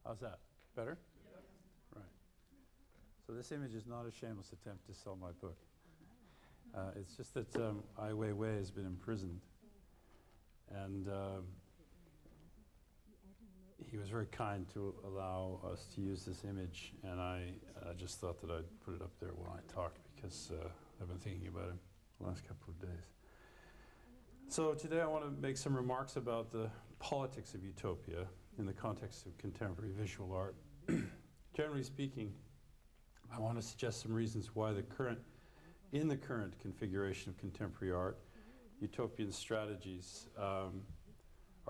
How's that? Better? Right. So this image is not a shameless attempt to sell my book. It's just that Ai Weiwei has been imprisoned, and he was very kind to allow us to use this image, and I just thought that I'd put it up there while I talked, because I've been thinking about him the last couple of days. So today I want to make some remarks about the politics of utopia in the context of contemporary visual art. Generally speaking, I want to suggest some reasons why in the current configuration of contemporary art, utopian strategies are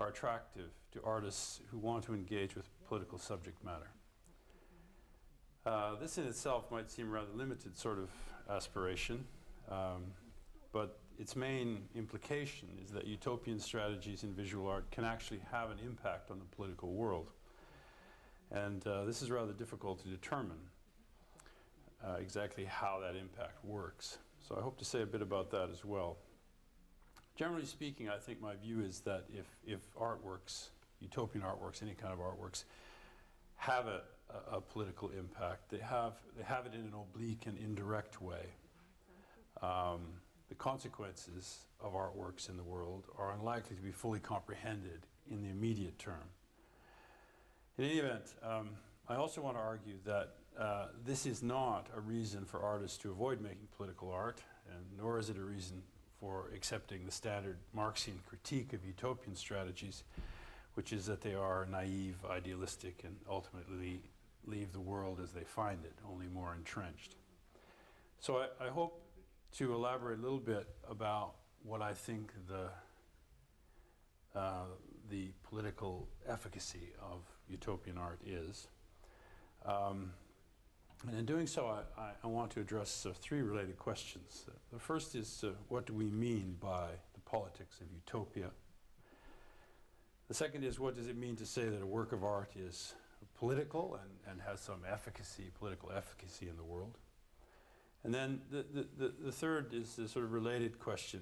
attractive to artists who want to engage with political subject matter. This in itself might seem a rather limited sort of aspiration, but its main implication is that utopian strategies in visual art can actually have an impact on the political world. And this is rather difficult to determine exactly how that impact works. So I hope to say a bit about that as well. Generally speaking, I think my view is that if artworks, utopian artworks, any kind of artworks, have a political impact, they have it in an oblique and indirect way. The consequences of artworks in the world are unlikely to be fully comprehended in the immediate term. In any event, I also want to argue that this is not a reason for artists to avoid making political art, and nor is it a reason for accepting the standard Marxian critique of utopian strategies, which is that they are naive, idealistic, and ultimately leave the world as they find it, only more entrenched. So I hope to elaborate a little bit about what I think the political efficacy of utopian art is. And in doing so, I want to address three related questions. The first is, what do we mean by the politics of utopia? The second is, what does it mean to say that a work of art is political and has some efficacy, political efficacy in the world? And then the third is the sort of related question,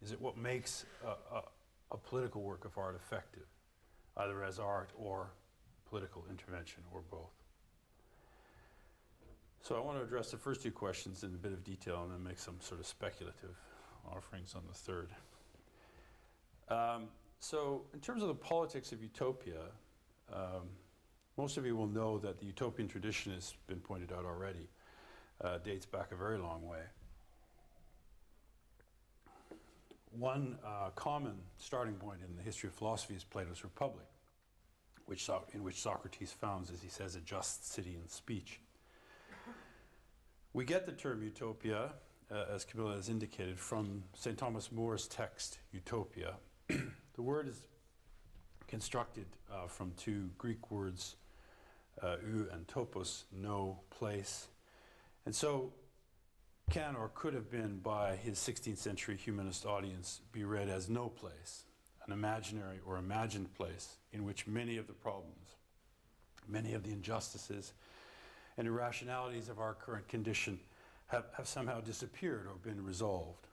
is it what makes a political work of art effective, either as art or political intervention, or both? So I want to address the first two questions in a bit of detail and then make some sort of speculative offerings on the third. So in terms of the politics of utopia, most of you will know that the utopian tradition has been pointed out already. Dates back a very long way. One common starting point in the history of philosophy is Plato's Republic, in which Socrates founds, as he says, a just city in speech. We get the term utopia, as Camilla has indicated, from St. Thomas More's text, Utopia. The word is constructed from two Greek words, ou and topos, no, place. And so can or could have been, by his 16th century humanist audience, be read as no place, an imaginary or imagined place in which many of the problems, many of the injustices and irrationalities of our current condition have somehow disappeared or been resolved.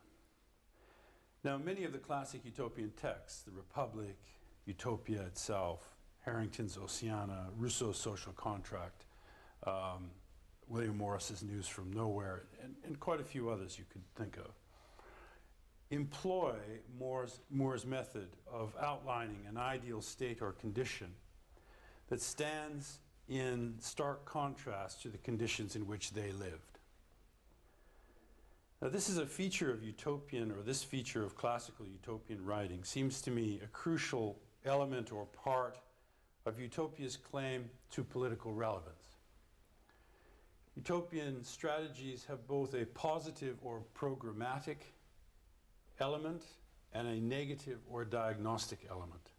Now, many of the classic utopian texts, the Republic, Utopia itself, Harrington's Oceana, Rousseau's Social Contract, William Morris's News from Nowhere, and quite a few others you could think of, employ More's method of outlining an ideal state or condition that stands in stark contrast to the conditions in which they lived. Now, this is a feature of utopian, or this feature of classical utopian writing seems to me a crucial element or part of utopia's claim to political relevance. Utopian strategies have both a positive or programmatic element and a negative or diagnostic element.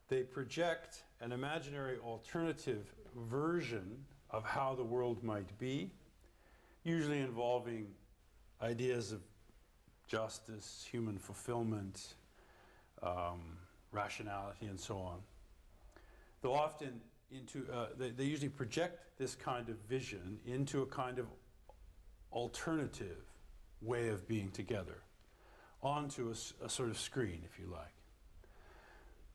They project an imaginary alternative version of how the world might be, usually involving ideas of justice, human fulfillment, rationality, and so on. Though often they usually project this kind of vision into a kind of alternative way of being together, onto a sort of screen, if you like.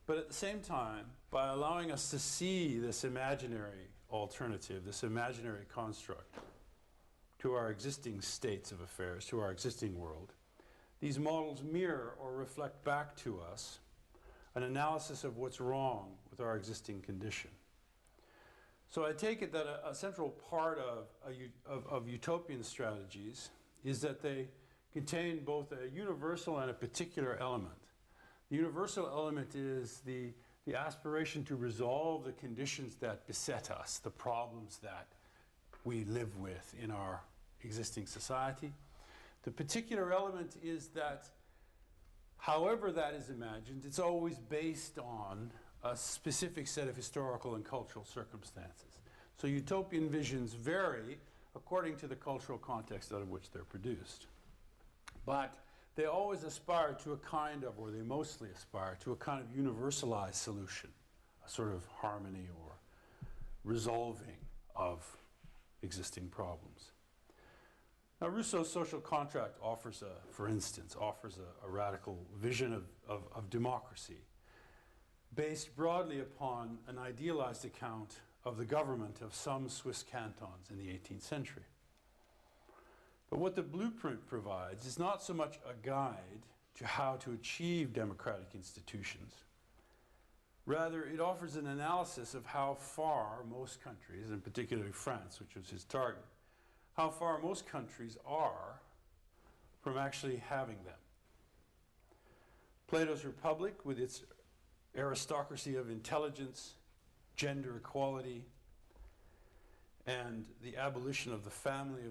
But at the same time, by allowing us to see this imaginary alternative, this imaginary construct to our existing states of affairs, to our existing world, these models mirror or reflect back to us an analysis of what's wrong with our existing condition. So I take it that a central part of utopian strategies is that they contain both a universal and a particular element. The universal element is the aspiration to resolve the conditions that beset us, the problems that we live with in our existing society. The particular element is that, however that is imagined, it's always based on a specific set of historical and cultural circumstances. So utopian visions vary according to the cultural context out of which they're produced. But they always aspire to a kind of, or they mostly aspire to a kind of universalized solution, a sort of harmony or resolving of existing problems. Now, Rousseau's social contract offers, for instance, a radical vision of democracy based broadly upon an idealized account of the government of some Swiss cantons in the 18th century. But what the blueprint provides is not so much a guide to how to achieve democratic institutions. Rather, it offers an analysis of how far most countries, and particularly France, which was his target, how far most countries are from actually having them. Plato's Republic, with its aristocracy of intelligence, gender equality, and the abolition of the family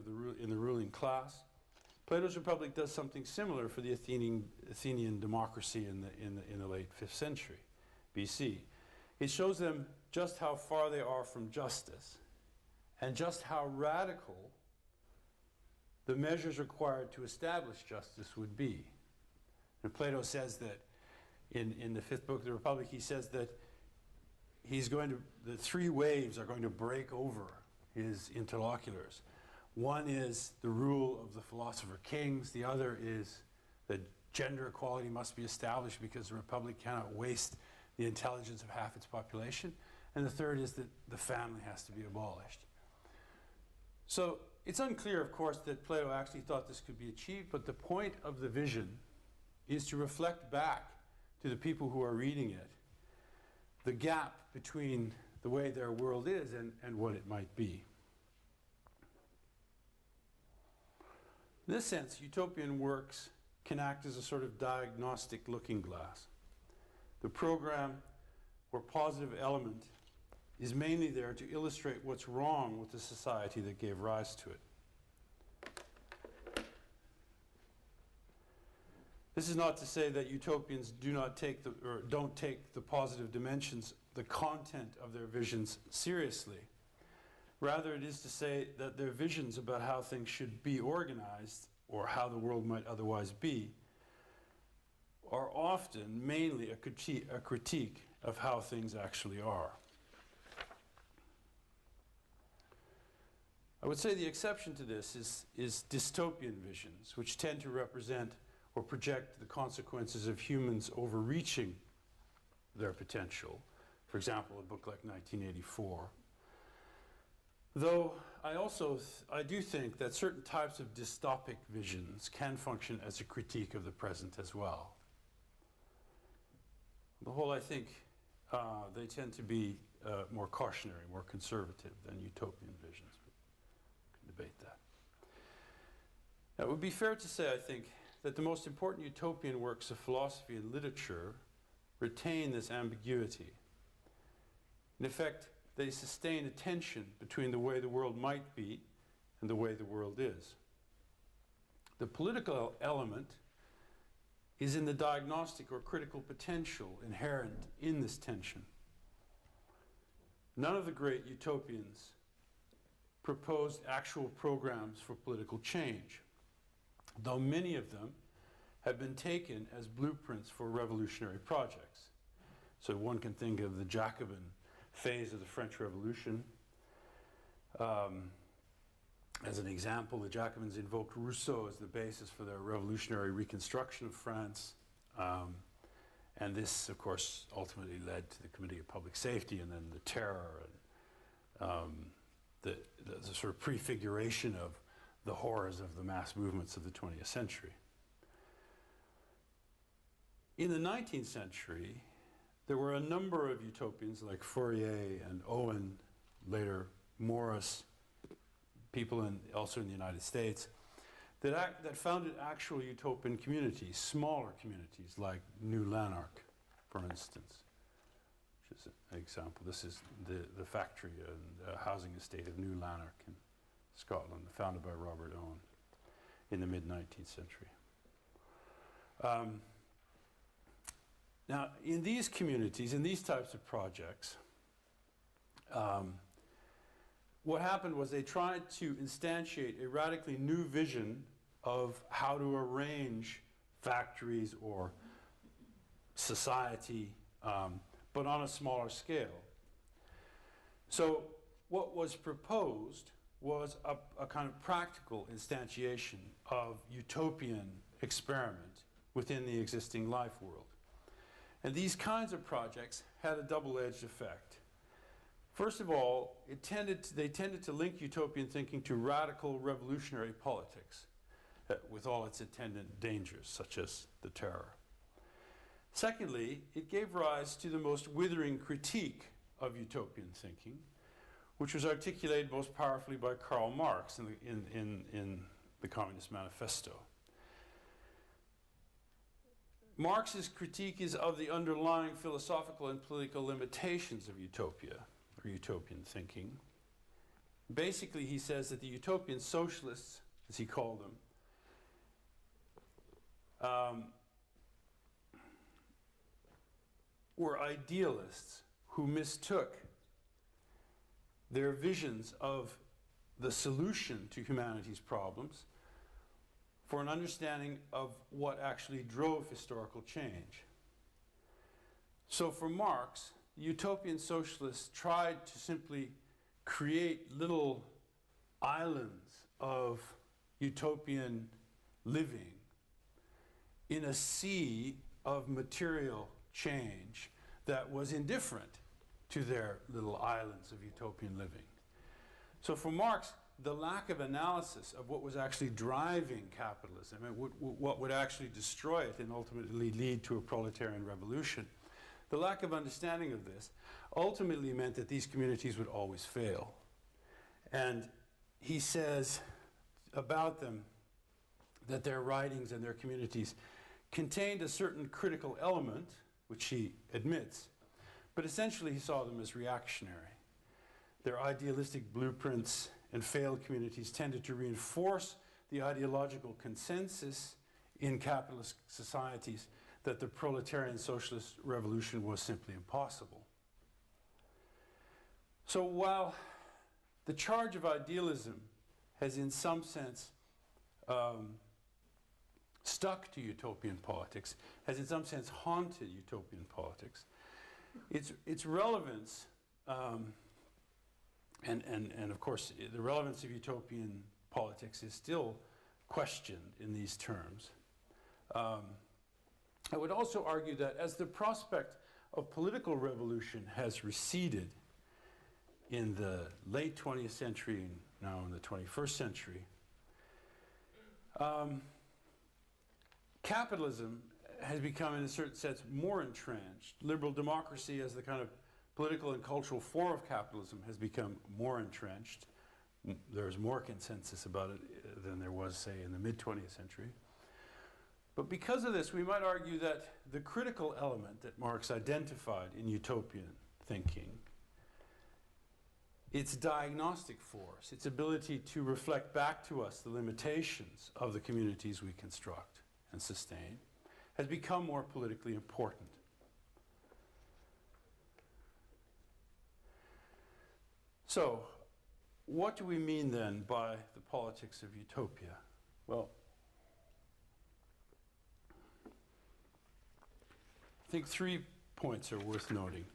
in the ruling class. Plato's Republic does something similar for the Athenian democracy in the late 5th century BC. It shows them just how far they are from justice and just how radical the measures required to establish justice would be. And Plato says that in the 5th book of the Republic, he says that the three waves are going to break over his interlocutors. One is the rule of the philosopher kings. The other is that gender equality must be established because the Republic cannot waste the intelligence of half its population. And the third is that the family has to be abolished. So it's unclear, of course, that Plato actually thought this could be achieved, but the point of the vision is to reflect back to the people who are reading it the gap between the way their world is and what it might be. In this sense, utopian works can act as a sort of diagnostic looking glass. The program or positive element is mainly there to illustrate what's wrong with the society that gave rise to it. This is not to say that utopians don't take the positive dimensions, the content of their visions seriously. Rather, it is to say that their visions about how things should be organized or how the world might otherwise be are often mainly a critique of how things actually are. I would say the exception to this is dystopian visions, which tend to represent or project the consequences of humans overreaching their potential. For example, a book like 1984. Though I do think that certain types of dystopic visions can function as a critique of the present as well. The whole, I think, they tend to be more cautionary, more conservative than utopian visions. We can debate that. Now, it would be fair to say, I think, that the most important utopian works of philosophy and literature retain this ambiguity. In effect, they sustain a tension between the way the world might be and the way the world is. The political element is in the diagnostic or critical potential inherent in this tension. None of the great utopians proposed actual programs for political change, though many of them have been taken as blueprints for revolutionary projects. So one can think of the Jacobin phase of the French Revolution. As an example, the Jacobins invoked Rousseau as the basis for their revolutionary reconstruction of France. And this, of course, ultimately led to the Committee of Public Safety and then the terror and the sort of prefiguration of the horrors of the mass movements of the 20th century. In the 19th century, there were a number of utopians like Fourier and Owen, later Morris, people also in the United States, that founded actual utopian communities, smaller communities like New Lanark, for instance, which is an example. This is the factory and housing estate of New Lanark in Scotland, founded by Robert Owen in the mid-19th century. Now, in these communities, in these types of projects, what happened was they tried to instantiate a radically new vision of how to arrange factories or society, but on a smaller scale. So what was proposed was a kind of practical instantiation of utopian experiment within the existing life world. And these kinds of projects had a double-edged effect. First of all, they tended to link utopian thinking to radical revolutionary politics, with all its attendant dangers, such as the terror. Secondly, it gave rise to the most withering critique of utopian thinking, which was articulated most powerfully by Karl Marx in the Communist Manifesto. Marx's critique is of the underlying philosophical and political limitations of utopia, or utopian thinking. Basically, he says that the utopian socialists, as he called them, were idealists who mistook their visions of the solution to humanity's problems for an understanding of what actually drove historical change. So for Marx, the utopian socialists tried to simply create little islands of utopian living in a sea of material change that was indifferent to their little islands of utopian living. So for Marx, the lack of analysis of what was actually driving capitalism and what would actually destroy it and ultimately lead to a proletarian revolution, the lack of understanding of this ultimately meant that these communities would always fail. And he says about them that their writings and their communities contained a certain critical element, which he admits, but essentially he saw them as reactionary. Their idealistic blueprints and failed communities tended to reinforce the ideological consensus in capitalist societies that the proletarian socialist revolution was simply impossible. So while the charge of idealism has in some sense stuck to utopian politics, has in some sense haunted utopian politics, its relevance and of course, the relevance of utopian politics is still questioned in these terms. I would also argue that as the prospect of political revolution has receded in the late 20th century and now in the 21st century, capitalism has become, in a certain sense, more entrenched. Liberal democracy as the kind of political and cultural form of capitalism has become more entrenched. There's more consensus about it than there was, say, in the mid-20th century. But because of this, we might argue that the critical element that Marx identified in utopian thinking, its diagnostic force, its ability to reflect back to us the limitations of the communities we construct and sustain, has become more politically important. So, what do we mean then by the politics of utopia? Well, I think 3 points are worth noting.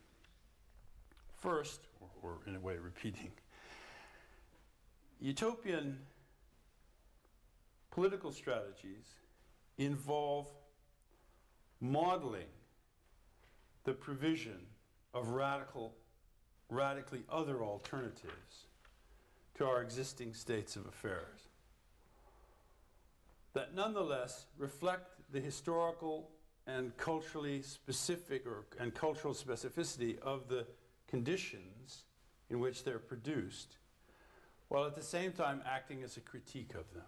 First, or in a way repeating, utopian political strategies involve modeling the provision of radically other alternatives to our existing states of affairs that nonetheless reflect the historical and culturally specific and cultural specificity of the conditions in which they're produced, while at the same time acting as a critique of them.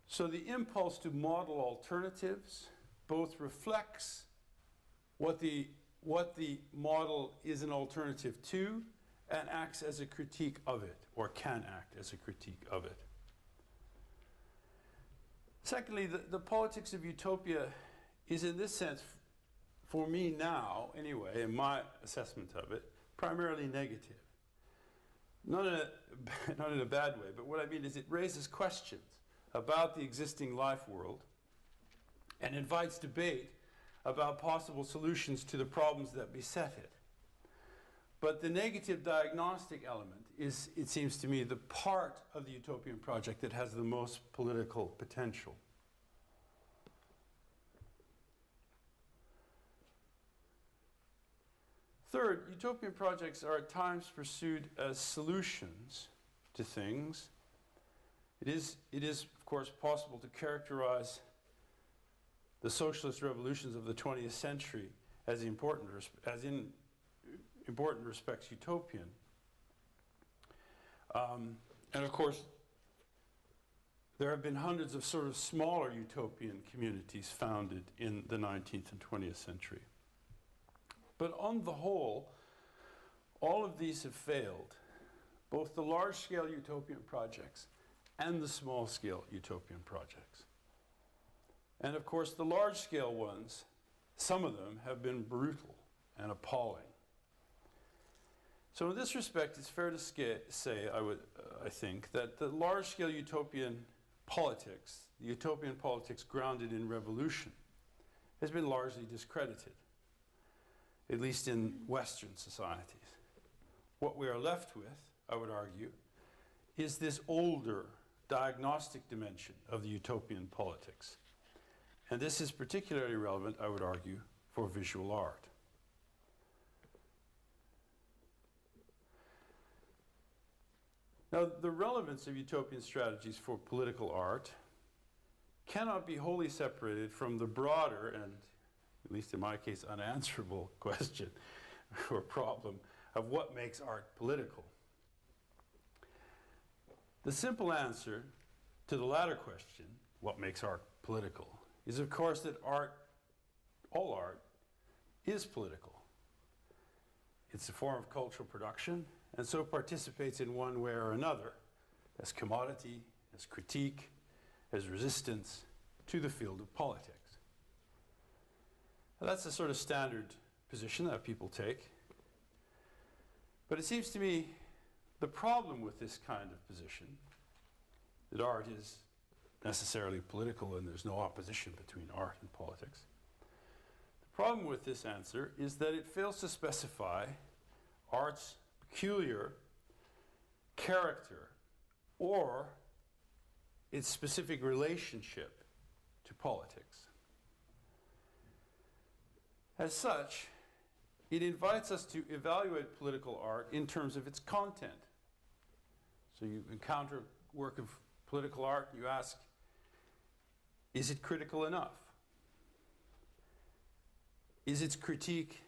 So the impulse to model alternatives both reflects what the model is an alternative to and acts as a critique of it, or can act as a critique of it. Secondly, the politics of utopia is in this sense, for me now anyway, in my assessment of it, primarily negative. Not in a bad way, but what I mean is it raises questions about the existing life world and invites debate about possible solutions to the problems that beset it. But the negative diagnostic element is, it seems to me, the part of the utopian project that has the most political potential. Third, utopian projects are at times pursued as solutions to things. It is, of course, possible to characterize the socialist revolutions of the 20th century as in important respects utopian. And of course, there have been hundreds of sort of smaller utopian communities founded in the 19th and 20th century. But on the whole, all of these have failed, both the large-scale utopian projects and the small-scale utopian projects. And of course, the large-scale ones, some of them have been brutal and appalling. So in this respect, it's fair to say, I think, that the large-scale utopian politics, the utopian politics grounded in revolution, has been largely discredited, at least in Western societies. What we are left with, I would argue, is this older diagnostic dimension of the utopian politics. And this is particularly relevant, I would argue, for visual art. Now, the relevance of utopian strategies for political art cannot be wholly separated from the broader and, at least in my case, unanswerable question or problem of what makes art political. The simple answer to the latter question, what makes art political, is of course that art, all art, is political. It's a form of cultural production, and so participates in one way or another, as commodity, as critique, as resistance to the field of politics. Now, that's a sort of standard position that people take. But it seems to me the problem with this kind of position, that art is necessarily political and there's no opposition between art and politics, the problem with this answer is that it fails to specify art's peculiar character or its specific relationship to politics. As such, it invites us to evaluate political art in terms of its content. So you encounter a work of political art, you ask, is it critical enough? Is its critique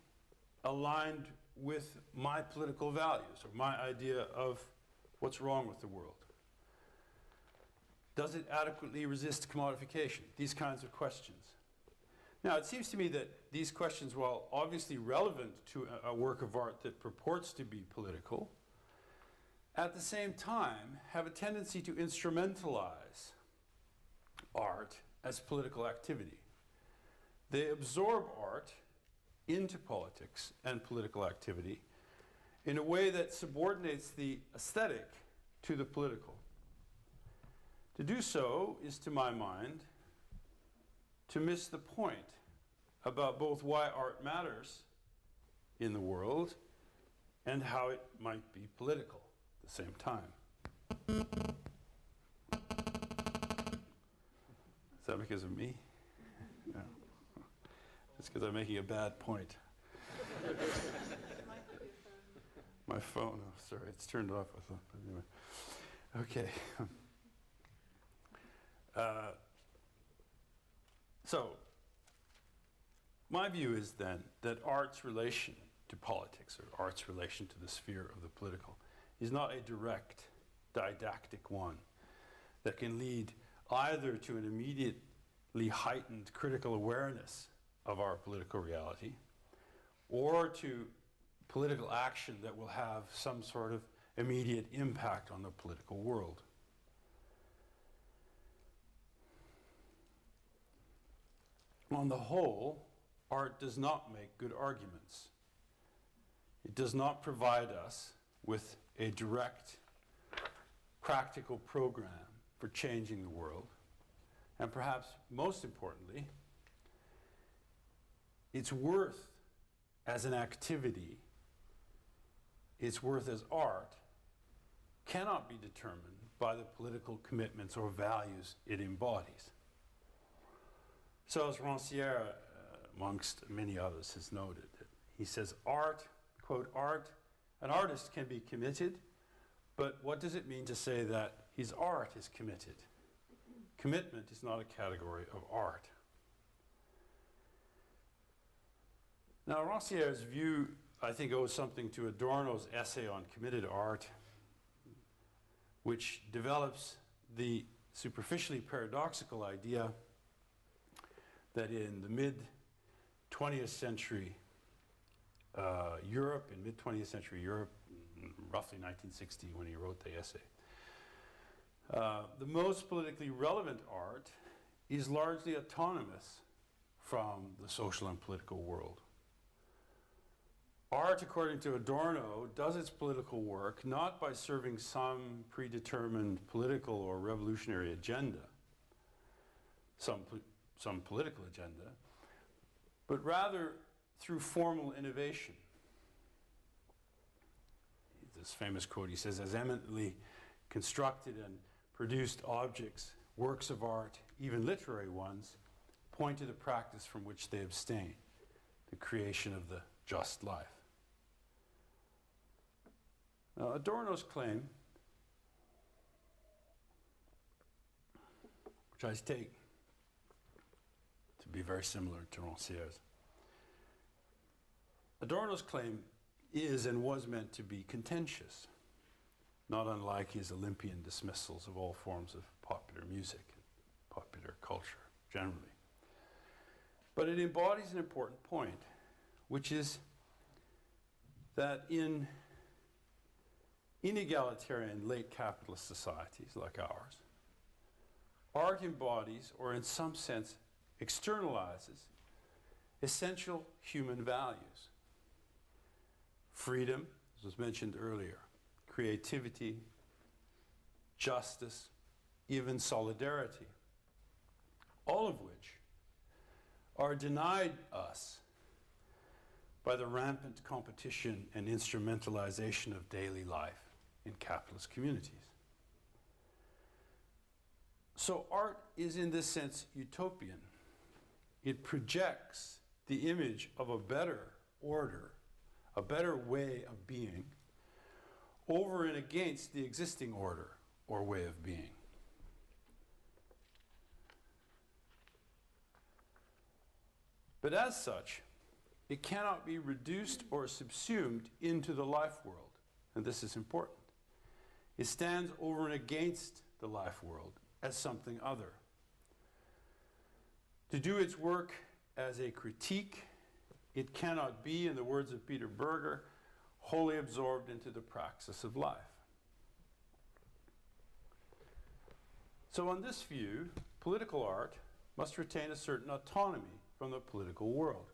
aligned with my political values or my idea of what's wrong with the world? Does it adequately resist commodification? These kinds of questions. Now, it seems to me that these questions, while obviously relevant to a work of art that purports to be political, at the same time have a tendency to instrumentalize art as political activity. They absorb art into politics and political activity in a way that subordinates the aesthetic to the political. To do so is, to my mind, to miss the point about both why art matters in the world and how it might be political at the same time. Is that because of me? No. It's because I'm making a bad point. My phone, oh, sorry, it's turned off. I thought, but anyway. Okay. So, my view is then that art's relation to politics, or art's relation to the sphere of the political, is not a direct, didactic one that can lead either to an immediately heightened critical awareness of our political reality, or to political action that will have some sort of immediate impact on the political world. On the whole, art does not make good arguments. It does not provide us with a direct, practical program for changing the world. And perhaps most importantly, its worth as an activity, its worth as art, cannot be determined by the political commitments or values it embodies. So as Rancière, amongst many others, has noted, he says, art, quote, an artist can be committed, but what does it mean to say that his art is committed? Commitment is not a category of art. Now, Rancière's view, I think, owes something to Adorno's essay on committed art, which develops the superficially paradoxical idea that in the mid-20th century Europe, in mid-20th century Europe, roughly 1960 when he wrote the essay, the most politically relevant art is largely autonomous from the social and political world. Art, according to Adorno, does its political work not by serving some predetermined political or revolutionary agenda, some political agenda, but rather through formal innovation. This famous quote, he says, as eminently constructed and produced objects, works of art, even literary ones, point to the practice from which they abstain, the creation of the just life. Now, Adorno's claim, which I take to be very similar to Rancière's, Adorno's claim is and was meant to be contentious, not unlike his Olympian dismissals of all forms of popular music and popular culture generally. But it embodies an important point, which is that in inegalitarian late capitalist societies like ours, art embodies, or in some sense externalizes, essential human values. Freedom, as was mentioned earlier, creativity, justice, even solidarity, all of which are denied us by the rampant competition and instrumentalization of daily life in capitalist communities. So art is in this sense utopian. It projects the image of a better order, a better way of being, over and against the existing order or way of being. But as such, it cannot be reduced or subsumed into the life world, and this is important. It stands over and against the life world as something other. To do its work as a critique, it cannot be, in the words of Peter Berger, wholly absorbed into the praxis of life. So on this view, political art must retain a certain autonomy from the political world.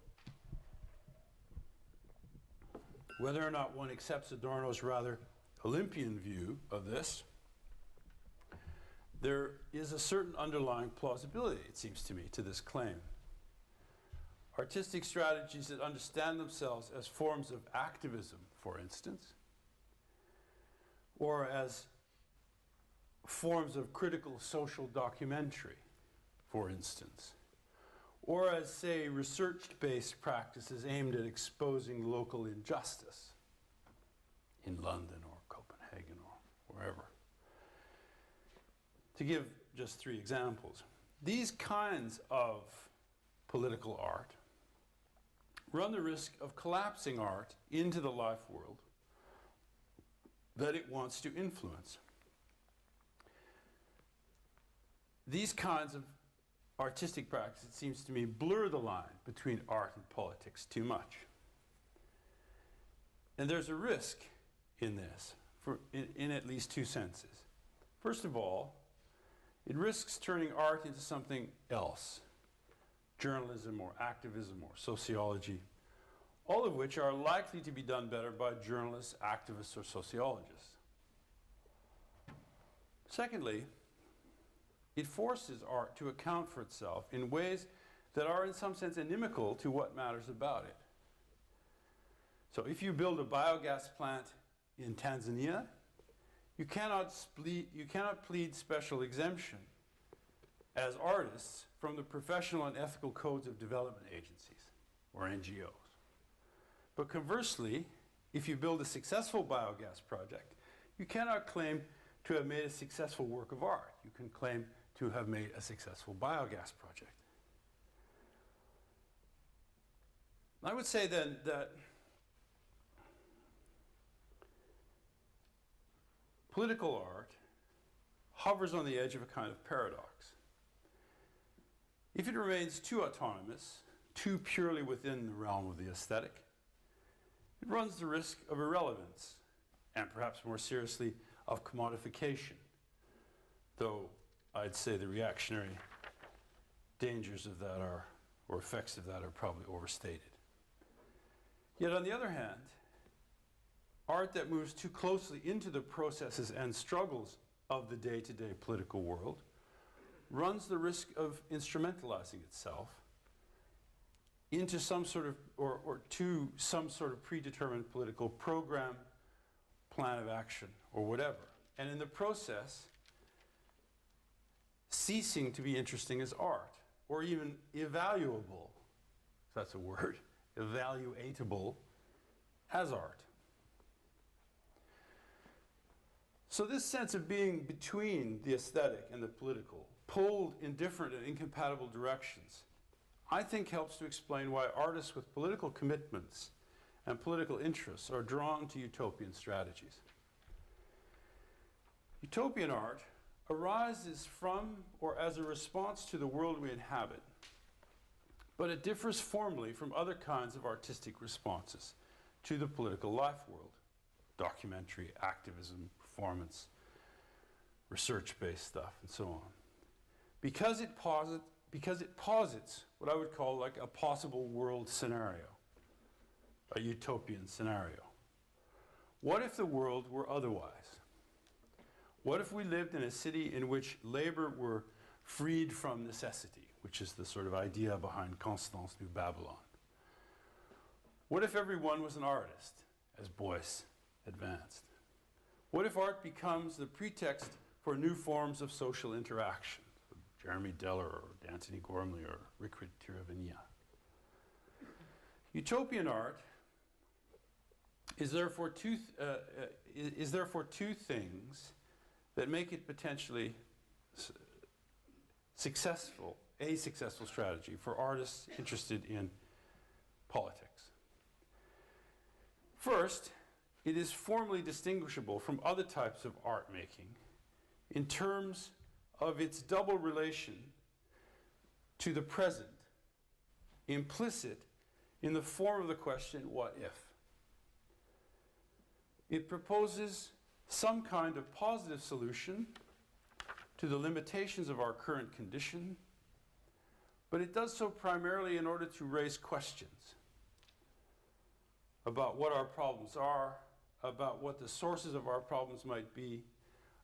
Whether or not one accepts Adorno's rather Olympian view of this, there is a certain underlying plausibility, it seems to me, to this claim. Artistic strategies that understand themselves as forms of activism, for instance, or as forms of critical social documentary, for instance, or as, say, research-based practices aimed at exposing local injustice in London or Copenhagen or wherever. To give just 3 examples, these kinds of political art run the risk of collapsing art into the life world that it wants to influence. These kinds of artistic practices, it seems to me, blur the line between art and politics too much. And there's a risk in this, in at least 2 senses. First of all, it risks turning art into something else, journalism or activism or sociology, all of which are likely to be done better by journalists, activists, or sociologists. Secondly, it forces art to account for itself in ways that are in some sense inimical to what matters about it. So if you build a biogas plant in Tanzania, you cannot plead special exemption as artists from the professional and ethical codes of development agencies or NGOs. But conversely, if you build a successful biogas project, you cannot claim to have made a successful work of art. You can claim to have made a successful biogas project. I would say then that political art hovers on the edge of a kind of paradox. If it remains too autonomous, too purely within the realm of the aesthetic, it runs the risk of irrelevance, and perhaps more seriously, of commodification, though I'd say the reactionary dangers of that are, or effects of that are probably overstated. Yet on the other hand, art that moves too closely into the processes and struggles of the day-to-day political world runs the risk of instrumentalizing itself into some sort of, or to some sort of predetermined political program, plan of action, or whatever. And in the process, ceasing to be interesting as art, or even evaluable, if that's a word, evaluatable as art. So this sense of being between the aesthetic and the political, pulled in different and incompatible directions, I think helps to explain why artists with political commitments and political interests are drawn to utopian strategies. Utopian art arises from or as a response to the world we inhabit, but it differs formally from other kinds of artistic responses to the political life world: documentary, activism, performance, research-based stuff, and so on. Because it posits what I would call like a possible world scenario, a utopian scenario. What if the world were otherwise? What if we lived in a city in which labor were freed from necessity, which is the sort of idea behind Constance du Babylon? What if everyone was an artist, as Beuys advanced? What if art becomes the pretext for new forms of social interaction? Jeremy Deller or Anthony Gormley or Ricard Tiravania. Utopian art is therefore two things that make it potentially successful, a successful strategy for artists interested in politics. First, it is formally distinguishable from other types of art making in terms of its double relation to the present, implicit in the form of the question, what if? It proposes some kind of positive solution to the limitations of our current condition, but it does so primarily in order to raise questions about what our problems are, about what the sources of our problems might be,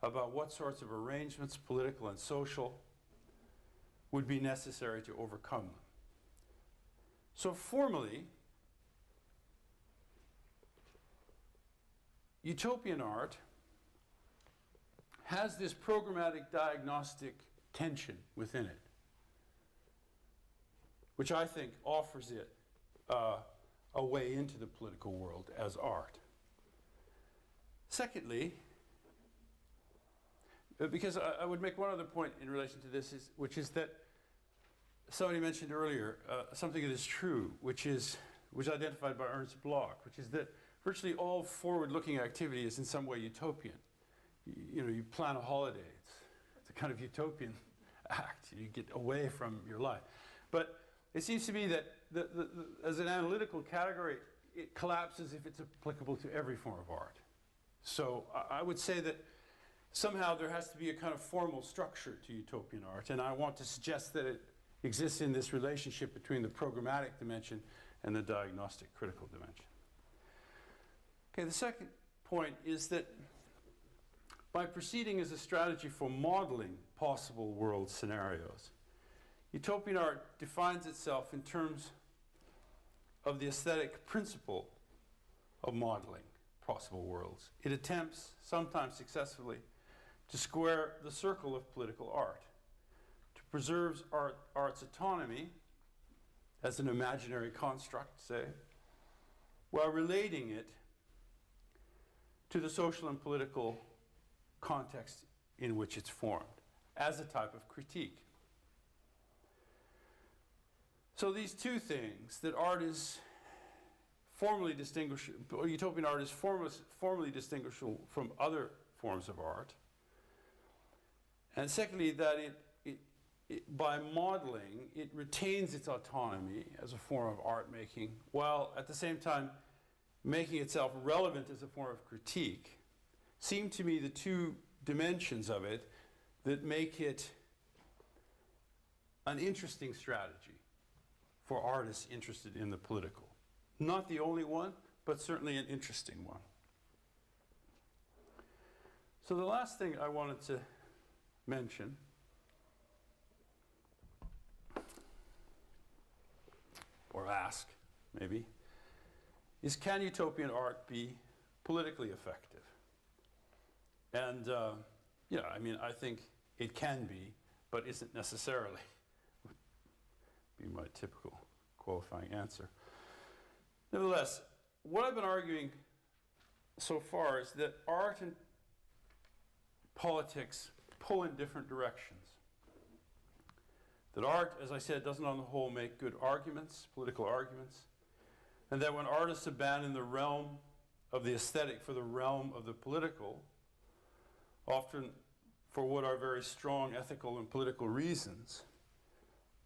about what sorts of arrangements, political and social, would be necessary to overcome them. So formally, utopian art has this programmatic diagnostic tension within it. which I think offers it a way into the political world as art. Secondly, because I would make one other point in relation to this, which is that somebody mentioned earlier something that is true, which identified by Ernst Bloch, which is that virtually all forward-looking activity is in some way utopian. You plan a holiday. It's a kind of utopian act. You get away from your life. But it seems to me that as an analytical category, it collapses if it's applicable to every form of art. So I would say that somehow there has to be a kind of formal structure to utopian art, and I want to suggest that it exists in this relationship between the programmatic dimension and the diagnostic critical dimension. Okay, the second point is that by proceeding as a strategy for modeling possible world scenarios, utopian art defines itself in terms of the aesthetic principle of modeling possible worlds. It attempts, sometimes successfully, to square the circle of political art, to preserve art's autonomy as an imaginary construct, say, while relating it to the social and political context in which it's formed, as a type of critique. So these two things, that art is formally distinguishable, utopian art is formally distinguishable from other forms of art, and secondly, that by modeling, it retains its autonomy as a form of art making, while at the same time making itself relevant as a form of critique, seem to me the two dimensions of it that make it an interesting strategy for artists interested in the political. Not the only one, but certainly an interesting one. So the last thing I wanted to mention or ask, maybe, is can utopian art be politically effective? And yeah, I mean, I think it can be, but isn't necessarily. Would be my typical qualifying answer. Nevertheless, what I've been arguing so far is that art and politics pull in different directions. That art, as I said, doesn't on the whole make good arguments, political arguments, and that when artists abandon the realm of the aesthetic for the realm of the political, often for what are very strong ethical and political reasons,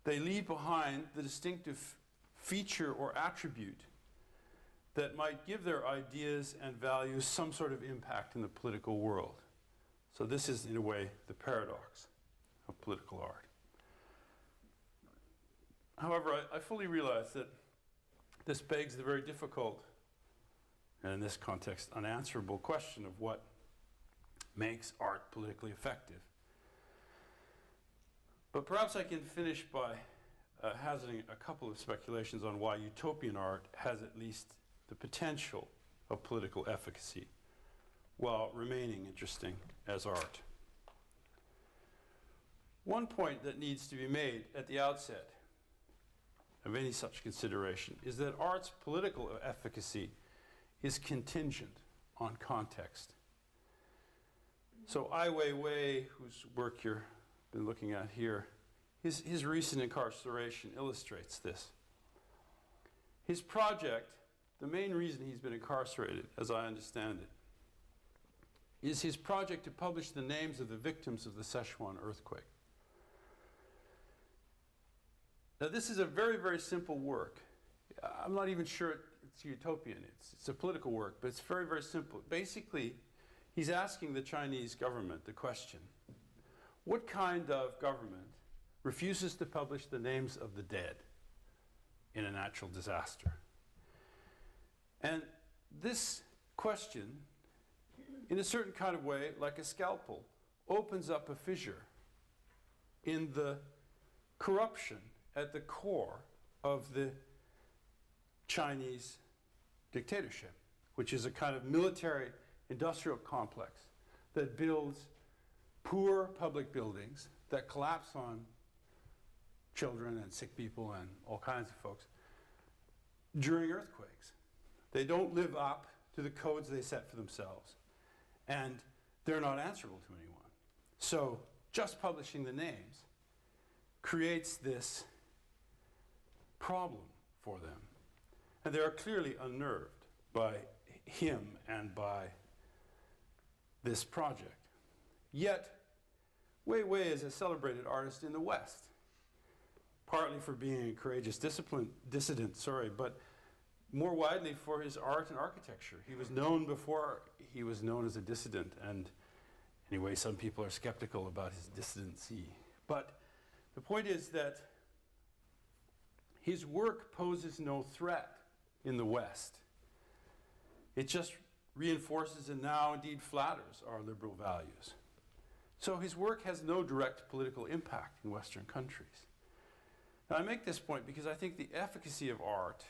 they leave behind the distinctive feature or attribute that might give their ideas and values some sort of impact in the political world. So this is, in a way, the paradox of political art. However, I fully realize that this begs the very difficult, and in this context, unanswerable question of what makes art politically effective. But perhaps I can finish by hazarding a couple of speculations on why utopian art has at least the potential of political efficacy while remaining interesting as art. One point that needs to be made at the outset of any such consideration is that art's political efficacy is contingent on context. So Ai Weiwei, whose work you've been looking at here, his recent incarceration illustrates this. His project, the main reason he's been incarcerated, as I understand it, is his project to publish the names of the victims of the Sichuan earthquake. Now this is a very, very simple work. I'm not even sure it's utopian. It's a political work, but it's very, very simple. Basically, he's asking the Chinese government the question, what kind of government refuses to publish the names of the dead in a natural disaster? And this question, in a certain kind of way, like a scalpel, opens up a fissure in the corruption at the core of the Chinese dictatorship, which is a kind of military industrial complex that builds poor public buildings that collapse on children and sick people and all kinds of folks during earthquakes. They don't live up to the codes they set for themselves, and they're not answerable to anyone. So just publishing the names creates this problem for them. And they are clearly unnerved by him and by this project. Yet, Wei Wei is a celebrated artist in the West, partly for being a courageous dissident, but more widely for his art and architecture. He was known before he was known as a dissident, and anyway, some people are skeptical about his dissidency. But the point is that his work poses no threat in the West. It just reinforces and now indeed flatters our liberal values. So his work has no direct political impact in Western countries. Now I make this point because I think the efficacy of art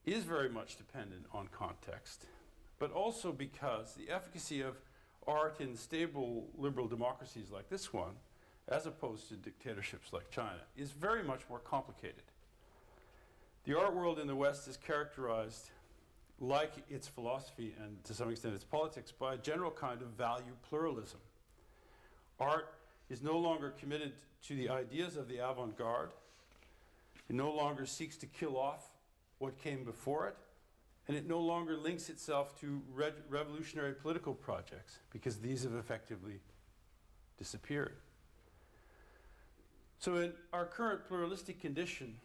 is very much dependent on context, but also because the efficacy of art in stable liberal democracies like this one, as opposed to dictatorships like China, is very much more complicated. The art world in the West is characterized, like its philosophy and to some extent its politics, by a general kind of value pluralism. Art is no longer committed to the ideas of the avant-garde. It no longer seeks to kill off what came before it, and it no longer links itself to revolutionary political projects, because these have effectively disappeared. So in our current pluralistic condition,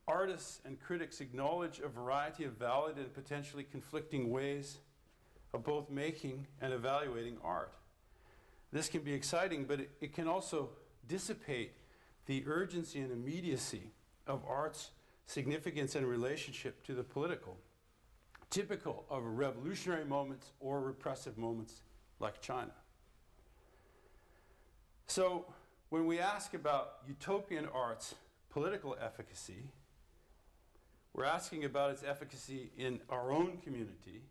artists and critics acknowledge a variety of valid and potentially conflicting ways of both making and evaluating art. This can be exciting, but it can also dissipate the urgency and immediacy of art's significance and relationship to the political, typical of revolutionary moments or repressive moments like China. So when we ask about utopian art's political efficacy, we're asking about its efficacy in our own community,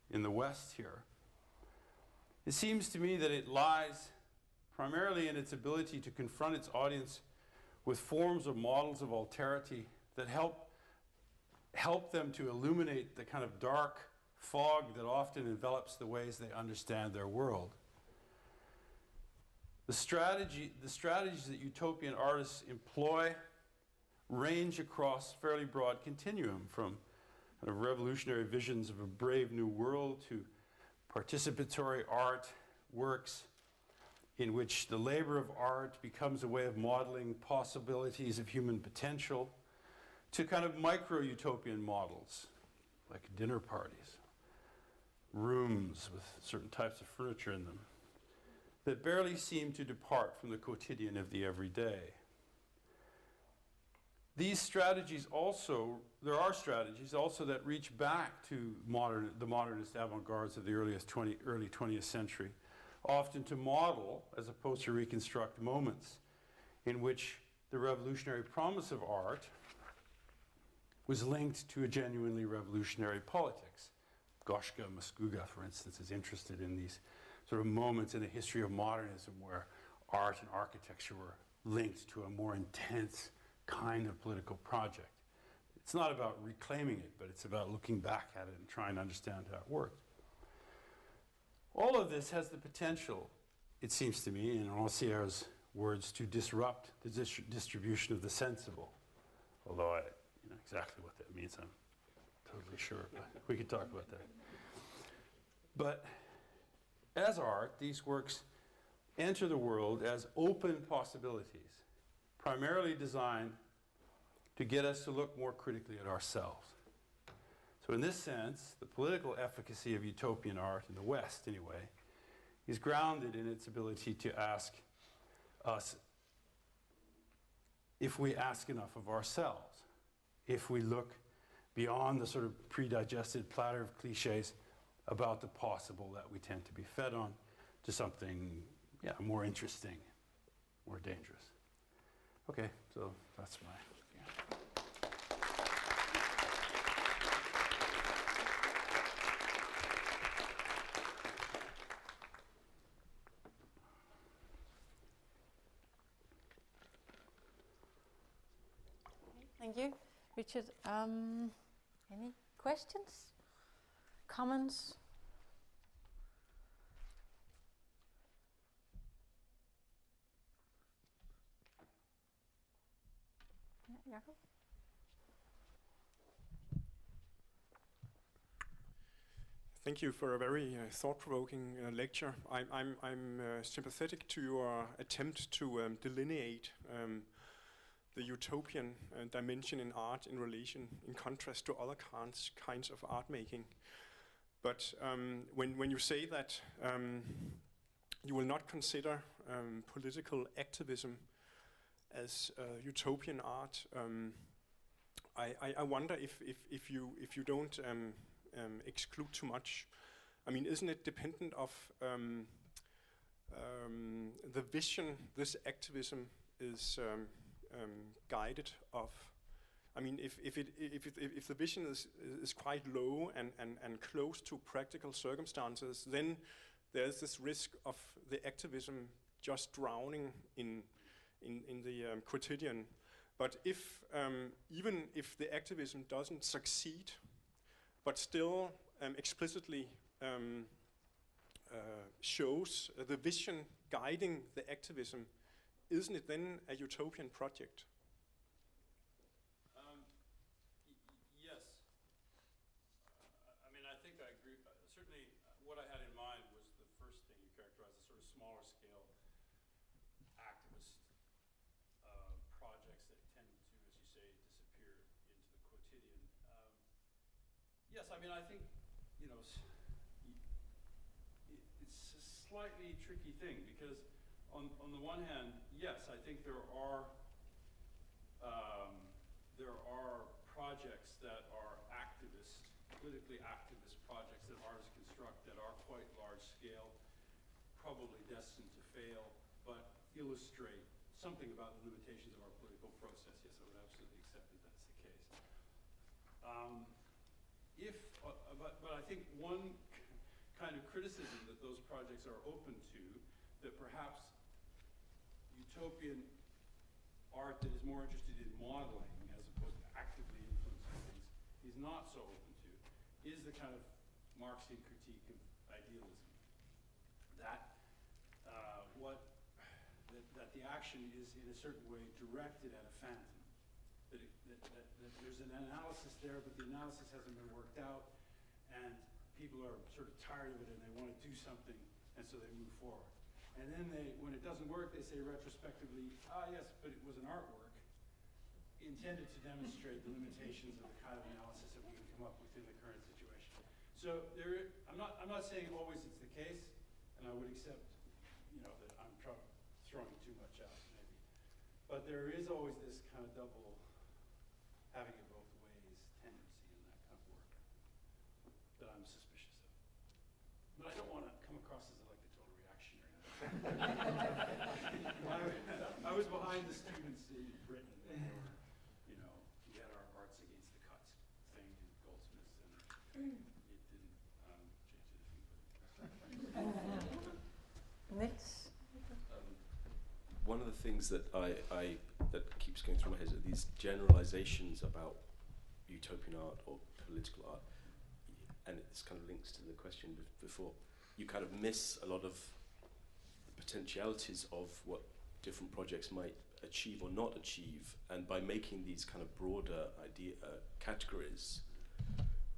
in the West here. It seems to me that it lies primarily in its ability to confront its audience with forms or models of alterity that help them to illuminate the kind of dark fog that often envelops the ways they understand their world. The strategies that utopian artists employ range across a fairly broad continuum, from kind of revolutionary visions of a brave new world to participatory art works in which the labor of art becomes a way of modeling possibilities of human potential, to kind of micro-utopian models, like dinner parties, rooms with certain types of furniture in them, that barely seem to depart from the quotidian of the everyday. These strategies also, there are strategies also that reach back to the modernist avant-gardes of the early 20th century, often to model, as opposed to reconstruct, moments in which the revolutionary promise of art was linked to a genuinely revolutionary politics. Goshka Maskuga, for instance, is interested in these sort of moments in the history of modernism where art and architecture were linked to a more intense kind of political project. It's not about reclaiming it, but it's about looking back at it and trying to understand how it worked. All of this has the potential, it seems to me, in Rancière's words, to disrupt the distribution of the sensible. Although exactly what that means, I'm totally sure, but we could talk about that. But as art, these works enter the world as open possibilities, primarily designed to get us to look more critically at ourselves. So in this sense, the political efficacy of utopian art, in the West anyway, is grounded in its ability to ask us if we ask enough of ourselves, if we look beyond the sort of pre-digested platter of cliches about the possible that we tend to be fed on to something more interesting, more dangerous. Okay, so that's my... Thank you, Richard. Any questions, comments? Yeah, Jacob? Thank you for a very thought-provoking lecture. I'm sympathetic to your attempt to delineate the utopian dimension in art in contrast to other kinds of art making. But when you say that you will not consider political activism as utopian art, I wonder if you don't exclude too much. I mean, isn't it dependent of the vision this activism is guided of? I mean, if the vision is quite low and close to practical circumstances, then there's this risk of the activism just drowning in the quotidian. But if even if the activism doesn't succeed, but still explicitly shows the vision guiding the activism, isn't it then a utopian project? Yes. I mean, I think I agree. Certainly, what I had in mind was the first thing you characterized as sort of smaller scale activist projects that tend to, as you say, disappear into the quotidian. Yes, I mean, I think, you know, it's a slightly tricky thing because on the one hand, yes, I think there are projects that are activist, politically activist projects that artists construct that are quite large scale, probably destined to fail, but illustrate something about the limitations of our political process. Yes, I would absolutely accept that that's the case. But I think one kind of criticism that those projects are open to, that perhaps utopian art that is more interested in modeling as opposed to actively influencing things is not so open to, is the kind of Marxian critique of idealism. That that the action is in a certain way directed at a phantom. That there's an analysis there, but the analysis hasn't been worked out, and people are sort of tired of it and they want to do something, and so they move forward. And then when it doesn't work, they say retrospectively, yes, but it was an artwork intended to demonstrate the limitations of the kind of analysis that we can come up with in the current situation. So I'm not saying always it's the case, and I would accept, you know, that I'm throwing too much out, maybe. But there is always this kind of double having it both ways tendency in that kind of work that I'm suspicious of. But I don't want to come across as like the total reactionary. I was behind the students in Britain when they were, you know, we had our arts against the cuts thing in Goldsmith, and it didn't change anything. Next. One of the things that that keeps going through my head are these generalizations about utopian art or political art, and it's kind of links to the question before. You kind of miss a lot of the potentialities of what different projects might achieve or not achieve, and by making these kind of broader categories,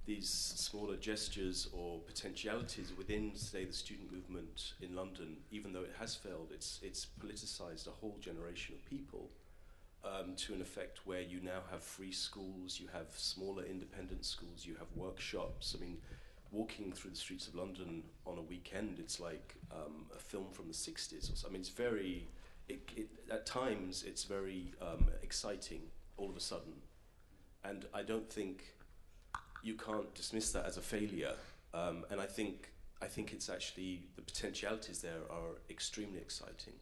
these smaller gestures or potentialities within, say, the student movement in London, even though it has failed, it's politicized a whole generation of people to an effect where you now have free schools, you have smaller independent schools, you have workshops. I mean, walking through the streets of London on a weekend, it's like a film from the 60s or so. I mean, it's very, at times, it's very exciting all of a sudden. And I don't think you can't dismiss that as a failure. And I think it's actually, the potentialities there are extremely exciting.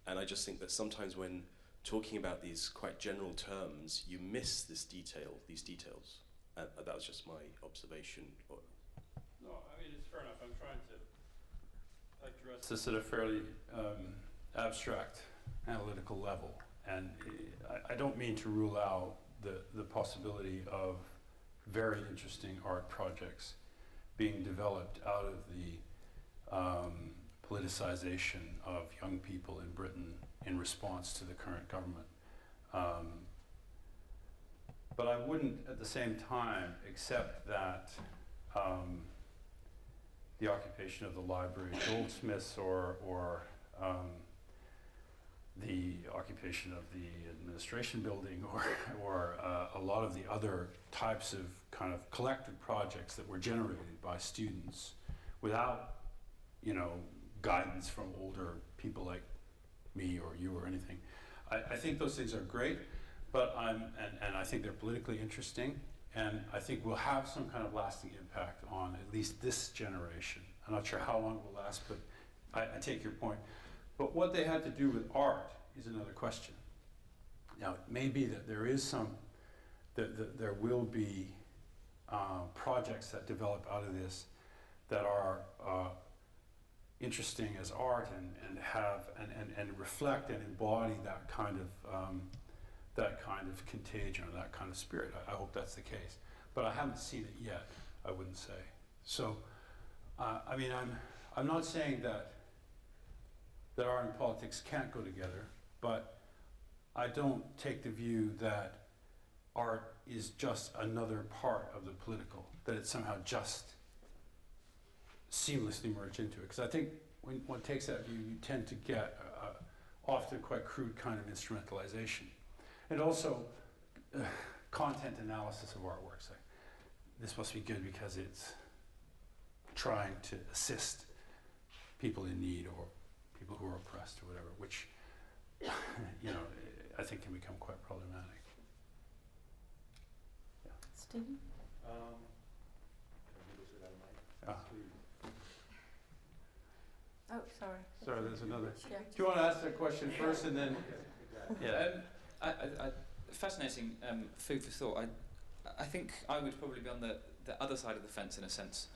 And I just think that sometimes when talking about these quite general terms, you miss these details. That was just my observation. No, I mean, it's fair enough. I'm trying to address this at a fairly abstract, analytical level. And I don't mean to rule out the possibility of very interesting art projects being developed out of the politicization of young people in Britain in response to the current government. But I wouldn't at the same time accept that the occupation of the library at Goldsmiths or the occupation of the administration building or a lot of the other types of kind of collective projects that were generated by students without, you know, guidance from older people like me or you or anything. I think those things are great, but and I think they're politically interesting, and I think we'll have some kind of lasting impact on at least this generation. I'm not sure how long it will last, but I take your point. But what they had to do with art is another question. Now, it may be that there is there will be projects that develop out of this that are interesting as art and have and reflect and embody that kind of contagion or that kind of spirit. I hope that's the case, but I haven't seen it yet, I wouldn't say. So, I mean, I'm not saying that art and politics can't go together, but I don't take the view that art is just another part of the political, that it somehow just seamlessly merge into it. Because I think when one takes that view, you tend to get often quite crude kind of instrumentalization. And also content analysis of artworks. Like, this must be good because it's trying to assist people in need or people who are oppressed or whatever, which, you know, I think can become quite problematic. Yeah. Stephen? Oh, sorry. Sorry, there's another. Yeah. Do you want to ask that question first and then? Yeah. Fascinating food for thought. I think I would probably be on the other side of the fence in a sense.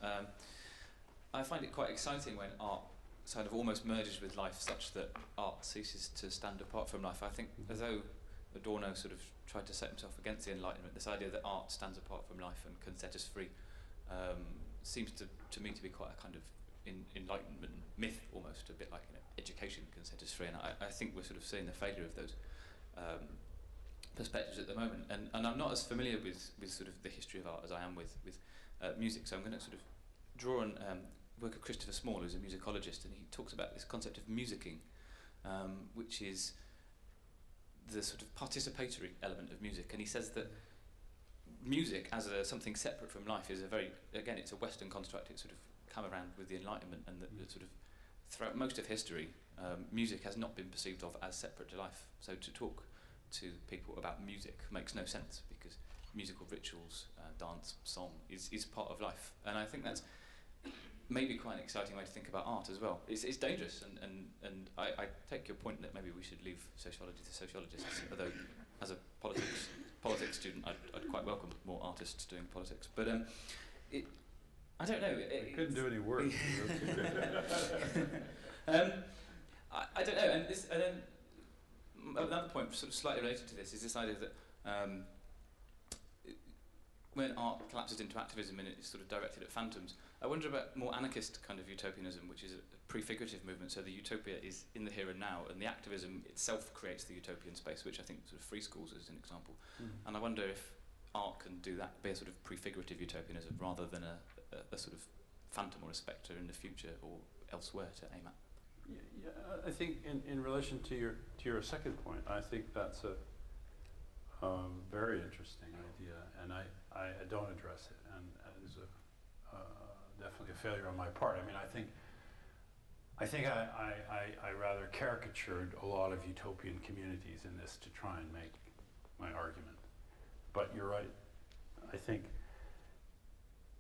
I find it quite exciting when art sort of almost merges with life such that art ceases to stand apart from life. I think as though Adorno sort of tried to set himself against the Enlightenment, this idea that art stands apart from life and can set us free seems to me to be quite a kind of Enlightenment myth, almost a bit like, you know, education can set us free, and I think we're sort of seeing the failure of those perspectives at the moment, and I'm not as familiar with sort of the history of art as I am with music, so I'm going to sort of draw on work of Christopher Small, who's a musicologist, and he talks about this concept of musicking, which is the sort of participatory element of music, and he says that music as something separate from life is a very, again, it's a Western construct. It's sort of come around with the Enlightenment, and that sort of throughout most of history, music has not been perceived of as separate to life. So to talk to people about music makes no sense, because musical rituals, dance, song is part of life, and I think that's maybe quite an exciting way to think about art as well. It's dangerous, and I take your point that maybe we should leave sociology to sociologists, although as a politics student I'd quite welcome more artists doing politics, but I don't know. We couldn't do any work. I don't know, and then another point sort of slightly related to this is this idea that when art collapses into activism and it's sort of directed at phantoms, I wonder about more anarchist kind of utopianism, which is a prefigurative movement. So the utopia is in the here and now, and the activism itself creates the utopian space, which I think sort of free schools is an example. And I wonder if art can do that, be a sort of prefigurative utopianism rather than a sort of phantom or a spectre in the future or elsewhere to aim at. Yeah, I think in relation to your second point, I think that's a very interesting idea, and I don't address it, and it is definitely a failure on my part. I mean, I think I rather caricatured a lot of utopian communities in this to try and make my argument. But you're right. I think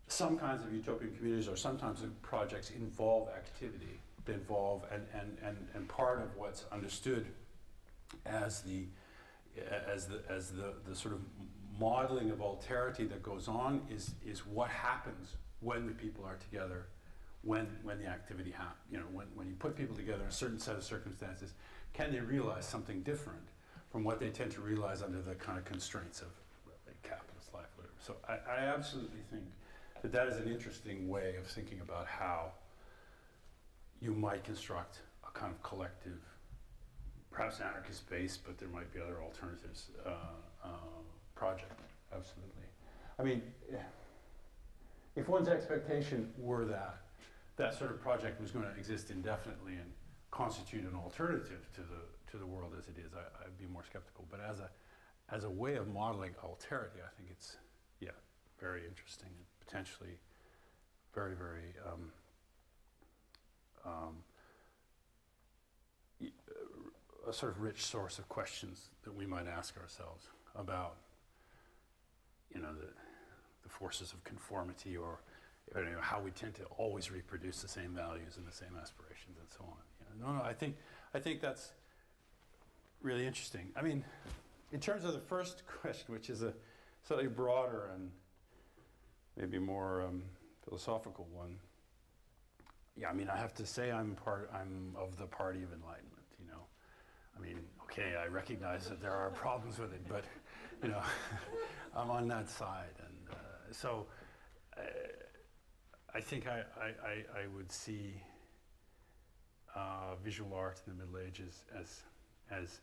some kinds of utopian communities or sometimes projects involve activity, and part of what's understood as the sort of modeling of alterity that goes on is what happens when the people are together, when the activity happens. You know, when you put people together in a certain set of circumstances, can they realize something different from what they tend to realize under the kind of constraints capitalist life, whatever. So I absolutely think that that is an interesting way of thinking about how you might construct a kind of collective, perhaps anarchist based, but there might be other alternatives, project. Absolutely. I mean, if one's expectation were that that sort of project was going to exist indefinitely and constitute an alternative to the world as it is, I'd be more skeptical. But as a way of modeling alterity, I think it's, yeah, very interesting and potentially very, very a sort of rich source of questions that we might ask ourselves about, you know, the forces of conformity, or you know, how we tend to always reproduce the same values and the same aspirations and so on. You know, I think that's really interesting. I mean, in terms of the first question, which is a slightly broader and maybe more philosophical one, yeah, I mean, I have to say I'm of the party of enlightenment, you know. I mean, okay, I recognize that there are problems with it, but, you know, I'm on that side. And so I think I would see visual art in the Middle Ages as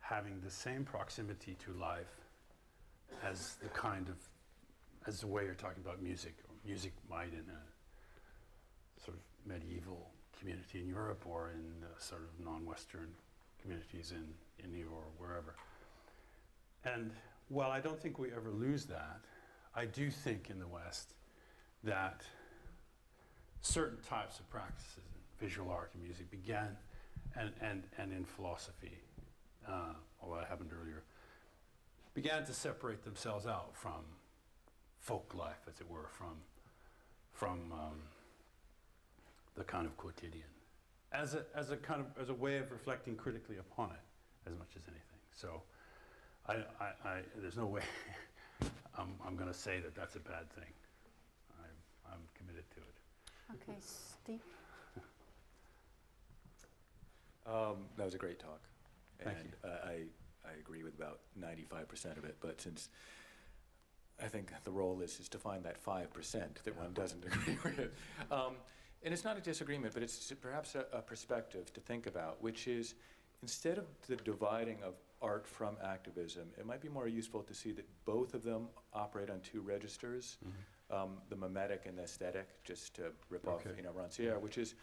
having the same proximity to life as the way you're talking about music, or music might in a sort of medieval community in Europe, or in sort of non-Western communities in New York or wherever. And while I don't think we ever lose that, I do think in the West that certain types of practices in visual art and music began, and in philosophy, although that happened earlier, began to separate themselves out from folk life, as it were, from the kind of quotidian, as a way of reflecting critically upon it as much as anything. So there's no way I'm going to say that that's a bad thing. I'm committed to it. Okay, Steve. That was a great talk. Thank and you. I agree with about 95% of it, but since I think the role is to find that 5% that one doesn't agree with. And it's not a disagreement, but it's perhaps a perspective to think about, which is, instead of the dividing of art from activism, it might be more useful to see that both of them operate on two registers, the mimetic and the aesthetic, just to rip off, you know, Rancière, which is,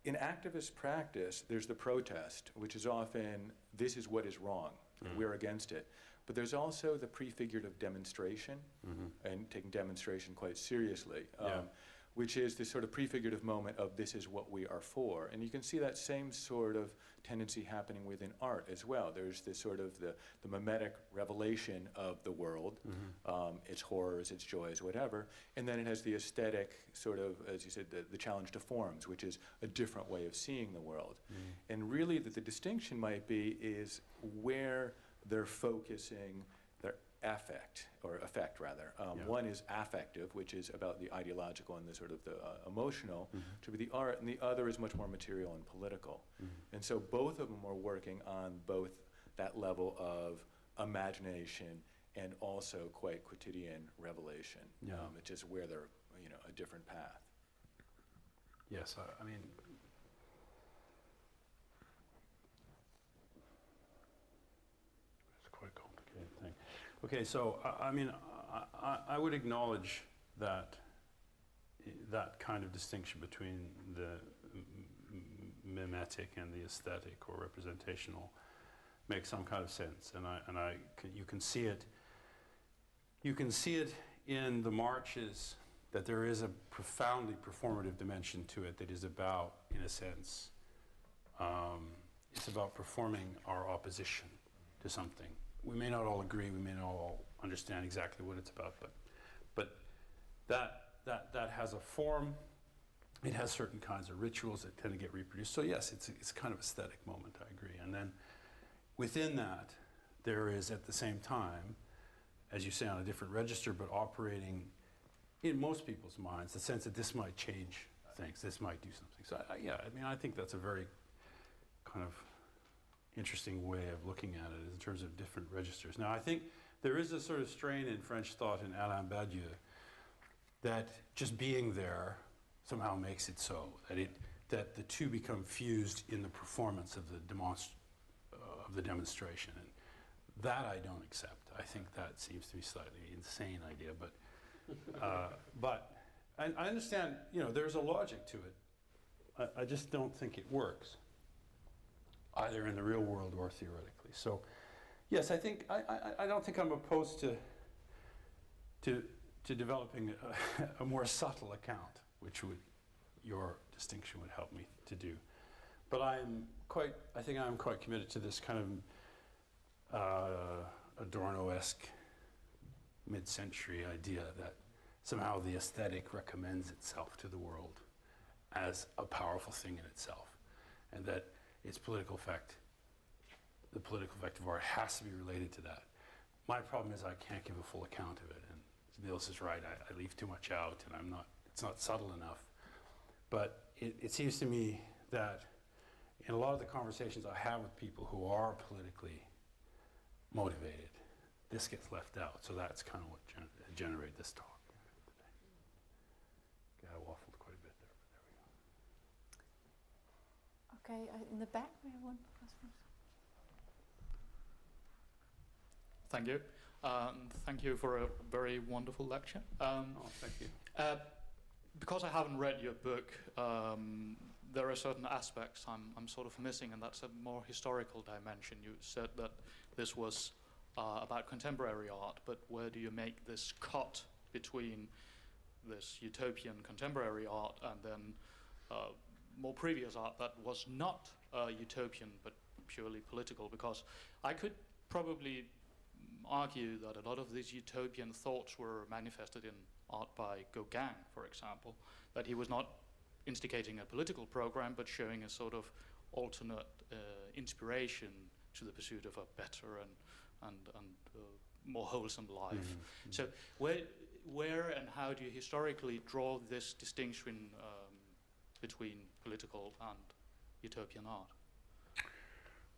in activist practice, there's the protest, which is often, this is what is wrong, we're against it. But there's also the prefigurative demonstration, and taking demonstration quite seriously, which is this sort of prefigurative moment of this is what we are for. And you can see that same sort of tendency happening within art as well. There's this sort of the mimetic revelation of the world, its horrors, its joys, whatever. And then it has the aesthetic sort of, as you said, the challenge to forms, which is a different way of seeing the world. And really the distinction might be is where they're focusing their affect, or effect rather. One is affective, which is about the ideological and the sort of the emotional, to be the art, and the other is much more material and political. And so both of them are working on both that level of imagination and also quite quotidian revelation. It's just where they're, you know, a different path. Yes, I mean, it's quite a complicated thing. Okay, so I mean, I would acknowledge that kind of distinction between the mimetic and the aesthetic or representational makes some kind of sense, and you can see it. You can see it in the marches, that there is a profoundly performative dimension to it that is about, in a sense, it's about performing our opposition to something. We may not all agree, we may not all understand exactly what it's about, but that has a form. It has certain kinds of rituals that tend to get reproduced. So yes, it's kind of aesthetic moment, I agree. And then within that, there is at the same time, as you say, on a different register, but operating in most people's minds, the sense that this might change things, this might do something. So yeah, I mean, I think that's a very kind of interesting way of looking at it in terms of different registers. Now, I think there is a sort of strain in French thought in Alain Badiou that just being there somehow makes it so, that the two become fused in the performance of the demonstration. And that I don't accept. I think that seems to be a slightly insane idea, but I understand, there's a logic to it. I just don't think it works, either in the real world or theoretically. So, yes, I don't think I'm opposed to developing a more subtle account, which your distinction would help me to do. But I think I'm quite committed to this kind of Adorno-esque mid-century idea that somehow the aesthetic recommends itself to the world as a powerful thing in itself, and that its political effect, the political effect of art, has to be related to that. My problem is I can't give a full account of it, and Niels is right, I leave too much out, and it's not subtle enough. But it seems to me that in a lot of the conversations I have with people who are politically motivated, this gets left out. So that's kind of what generated this talk today. Okay, I waffled quite a bit there, but there we go. Okay, in the back we have one. Thank you. Thank you for a very wonderful lecture. Thank you. Because I haven't read your book, there are certain aspects I'm sort of missing, and that's a more historical dimension. You said that this was about contemporary art, but where do you make this cut between this utopian contemporary art and then more previous art that was not utopian but purely political? Because I could probably argue that a lot of these utopian thoughts were manifested in art by Gauguin, for example, that he was not instigating a political program but showing a sort of alternate inspiration to the pursuit of a better and more wholesome life. Mm-hmm. So where and how do you historically draw this distinction between political and utopian art?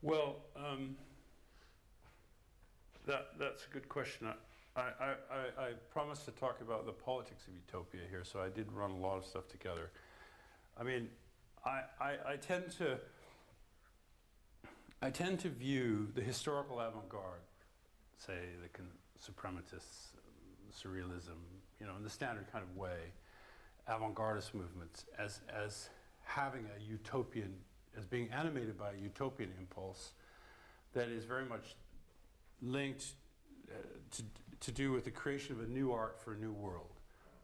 Well, that's a good question. I promised to talk about the politics of utopia here, so I did run a lot of stuff together. I mean, I tend to view the historical avant-garde, say the suprematists, surrealism, in the standard kind of way, avant-gardist movements as having a utopian, as being animated by a utopian impulse that is very much linked to do with the creation of a new art for a new world.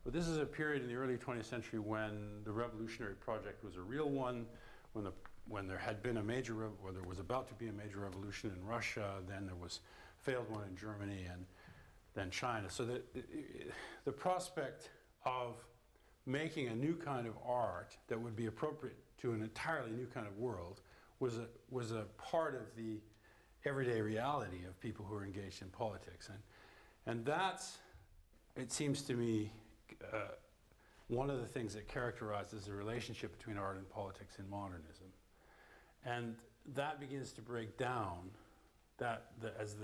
But this is a period in the early 20th century when the revolutionary project was a real one, when there had been or there was about to be a major revolution in Russia, then there was a failed one in Germany, and then China. So the prospect of making a new kind of art that would be appropriate to an entirely new kind of world was a part of the everyday reality of people who are engaged in politics. And that's, it seems to me, one of the things that characterizes the relationship between art and politics in modernism. And that begins to break down as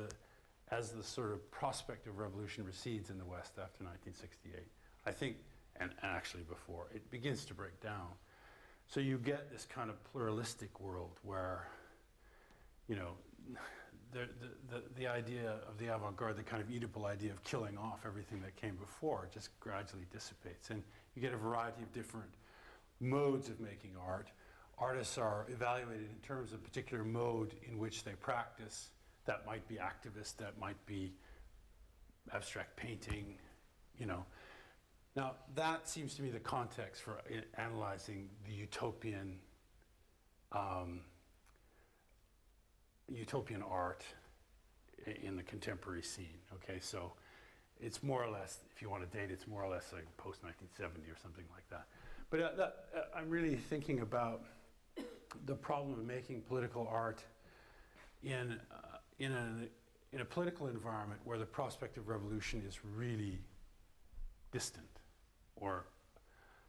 the sort of prospect of revolution recedes in the West after 1968. I think, and actually before, it begins to break down. So you get this kind of pluralistic world where, the idea of the avant-garde, the kind of Oedipal idea of killing off everything that came before, just gradually dissipates. And you get a variety of different modes of making art. Artists are evaluated in terms of a particular mode in which they practice. That might be activist, that might be abstract painting, Now, that seems to me the context for analyzing the utopian art in the contemporary scene. Okay, so it's more or less, if you want to date, it's more or less like post-1970 or something like that. But I'm really thinking about the problem of making political art in a political environment where the prospect of revolution is really distant, or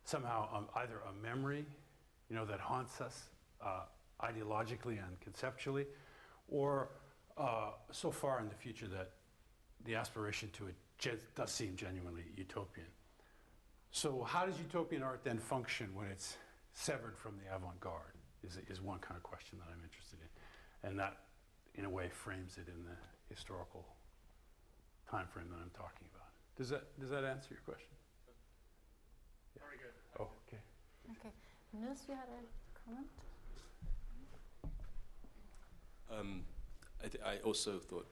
somehow either a memory, that haunts us ideologically and conceptually, or so far in the future that the aspiration to it does seem genuinely utopian. So how does utopian art then function when it's severed from the avant-garde is one kind of question that I'm interested in. And that, in a way, frames it in the historical time frame that I'm talking about. Does that answer your question? Yeah. Very good. Oh, okay. Okay. Nils, you had a comment?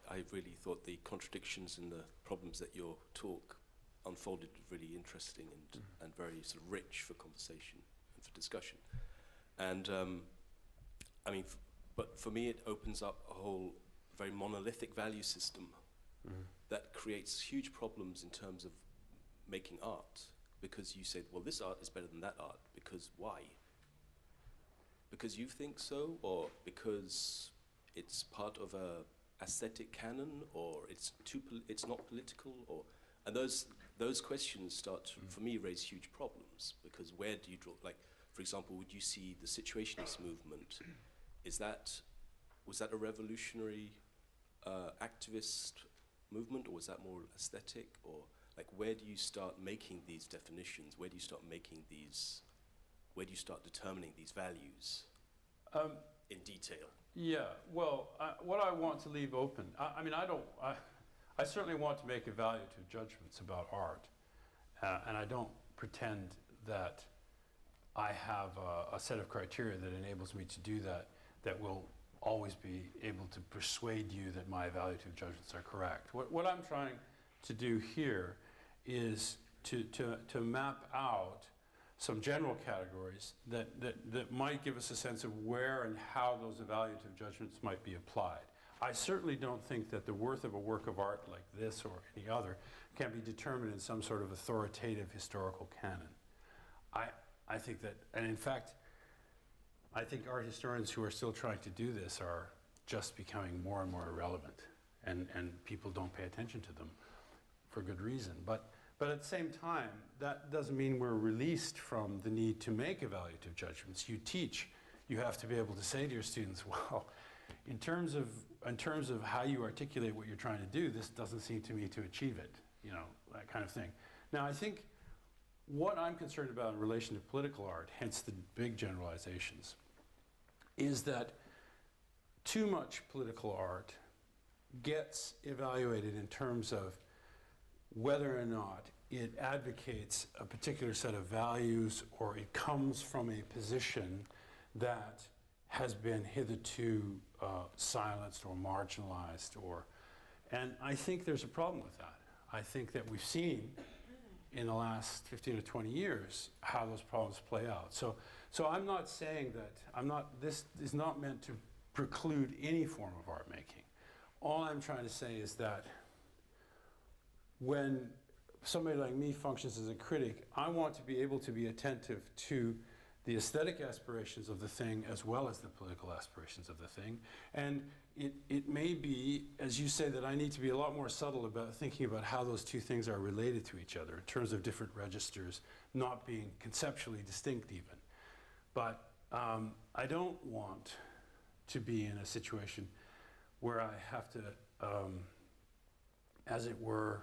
I really thought the contradictions and the problems that your talk unfolded really interesting and very sort of rich for conversation and for discussion. And I mean, but for me, it opens up a whole very monolithic value system that creates huge problems in terms of making art, because you said, well, this art is better than that art, because why? Because you think so, or because it's part of a aesthetic canon, or it's not political, or and those questions start to, for me, raise huge problems, because where do you draw? Like, for example, would you see the Situationist movement? Was that a revolutionary activist movement, or was that more aesthetic? Or like, where do you start making these definitions? Where do you start determining these values in detail? Yeah, well, what I want to leave open, I mean, I certainly want to make evaluative judgments about art, and I don't pretend that I have a set of criteria that enables me to do that will always be able to persuade you that my evaluative judgments are correct. What I'm trying to do here is to map out some general categories that might give us a sense of where and how those evaluative judgments might be applied. I certainly don't think that the worth of a work of art like this or any other can be determined in some sort of authoritative historical canon. I think that, and in fact, I think art historians who are still trying to do this are just becoming more and more irrelevant, and people don't pay attention to them for good reason. But at the same time, that doesn't mean we're released from the need to make evaluative judgments. You teach, you have to be able to say to your students, well, in terms of how you articulate what you're trying to do, this doesn't seem to me to achieve it, you know, that kind of thing. Now, I think what I'm concerned about in relation to political art, hence the big generalizations, is that too much political art gets evaluated in terms of whether or not it advocates a particular set of values or it comes from a position that has been hitherto silenced or marginalized, and I think there's a problem with that. I think that we've seen in the last 15 or 20 years how those problems play out. So I'm not saying that, this is not meant to preclude any form of art making. All I'm trying to say is that when somebody like me functions as a critic, I want to be able to be attentive to the aesthetic aspirations of the thing as well as the political aspirations of the thing. And it may be, as you say, that I need to be a lot more subtle about thinking about how those two things are related to each other in terms of different registers, not being conceptually distinct even. But I don't want to be in a situation where I have to, as it were,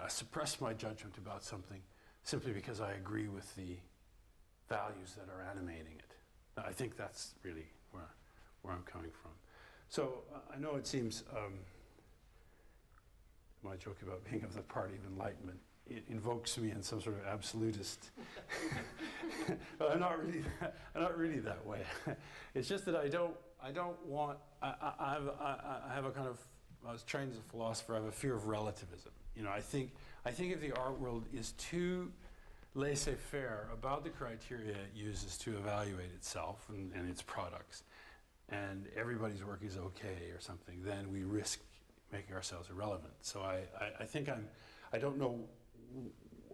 suppress my judgment about something simply because I agree with the values that are animating it. I think that's really where I'm coming from. So I know it seems, my joke about being of the party of enlightenment, it invokes me in some sort of absolutist, but I'm not really that way. It's just that I don't want, I have a kind of, I was trained as a philosopher, I have a fear of relativism. You know, I think if the art world is too laissez-faire about the criteria it uses to evaluate itself and its products, and everybody's work is okay or something, then we risk making ourselves irrelevant. So I think I don't know,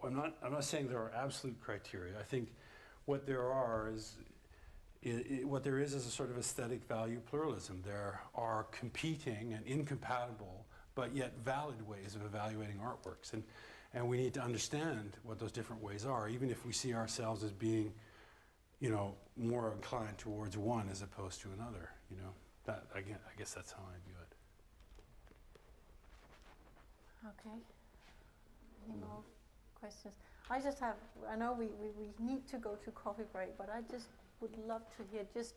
I'm not saying there are absolute criteria. I think what there are is, what there is a sort of aesthetic value pluralism. There are competing and incompatible but yet valid ways of evaluating artworks. And we need to understand what those different ways are, even if we see ourselves as being, you know, more inclined towards one as opposed to another, you know. That, again, I guess that's how I view Okay. Any more questions? I just have, I know we need to go to coffee break, but I just would love to hear just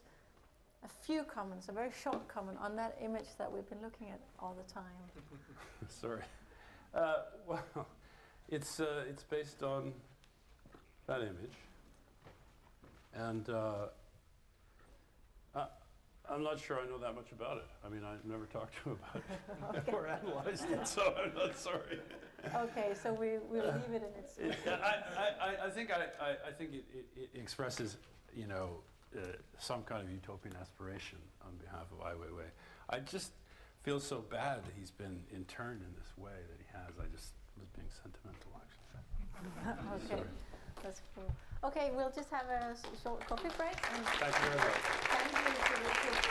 a few comments, a very short comment on that image that we've been looking at all the time. Sorry. Well, it's based on that image, and I'm not sure I know that much about it. I mean, I've never talked to him about it Okay. or analyzed it, so I'm not sorry. Okay, so we'll leave it in its. I think it expresses, you know, some kind of utopian aspiration on behalf of Ai Weiwei. I just feel so bad that he's been interned in this way that he has. I just was being sentimental, actually. Okay, Sorry. that's cool. Okay, we'll just have a short coffee break. And Thank you very much. thank you to the